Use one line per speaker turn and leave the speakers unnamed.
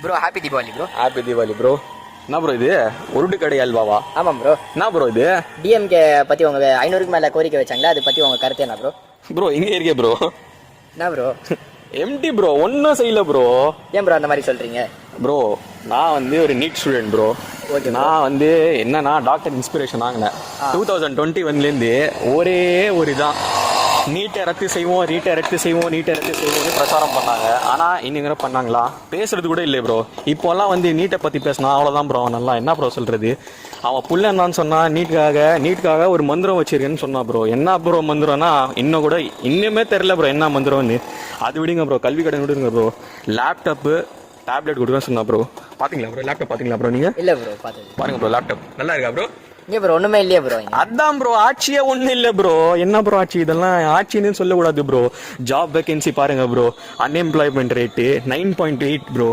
Bro happy Deepavali bro.
Happy Deepavali bro. என்ன bro இது உருட்டு கடை அல்வாவா?
ஆமாம் ப்ரோ.
என்ன ப்ரோ இது?
டிஎம்கே பத்தி உங்க 500க்கு மேல கோரிக்கை வச்சாங்களா, அது பத்தி உங்க கருத்து என்ன ப்ரோ?
ப்ரோ இங்கே இருக்கே ப்ரோ.
என்ன ப்ரோ?
எம்டி ப்ரோ, ஒன்றும் செய்யல ப்ரோ.
ஏன் ப்ரோ அந்த மாதிரி சொல்றீங்க?
ப்ரோ நான் வந்து ஒரு நீட் ஸ்டூடெண்ட் ப்ரோ.
ஓகே.
நான் வந்து என்னன்னா டாக்டர் இன்ஸ்பிரேஷன் ஆகினேன் 2021 ஒரே ஒரு இதான், நீட்டை ரத்து செய்வோம், நீட்டை ரத்து செய்வோம், நீட்டை ரத்து செய்வோம்னு பிரச்சாரம் பண்ணாங்க. ஆனால் இன்னுங்கிற பண்ணாங்களா? பேசுறது கூட இல்லை ப்ரோ. இப்போல்லாம் வந்து நீட்டை பற்றி பேசினா அவ்வளோதான் ப்ரோ. நல்லா என்ன ப்ரோ சொல்கிறது? அவன் புள்ள என்னான்னு சொன்னான், நீட்டுக்காக ஒரு மந்திரம் வச்சிருக்கேன்னு சொன்னா ப்ரோ. என்ன ப்ரோ மந்திரம்னா இன்னுமே தெரில ப்ரோ என்ன மந்திரம்னு. அது விடுங்க ப்ரோ, கல்வி கடன் விடுங்க ப்ரோ. லேப்டாப்பு டேப்லெட் கொடுக்க சொன்னா ப்ரோ. பார்த்தீங்களா ப்ரோ லேப்டாப்? பார்த்தீங்களா ப்ரோ நீங்கள்?
இல்லை ப்ரோ பார்த்தது.
பாருங்க ப்ரோ லேப்டாப் நல்லா இருக்கா ப்ரோ?
இங்கே ப்ரோ ஒன்றுமே இல்லையா ப்ரோ?
அதான் ப்ரோ, ஆட்சியே ஒன்றும் இல்லை ப்ரோ. என்ன ப்ரோ ஆட்சி? இதெல்லாம் ஆட்சின்னு சொல்லக்கூடாது ப்ரோ. ஜாப் வேகன்சி பாருங்க ப்ரோ. Unemployment rate 9.8 bro.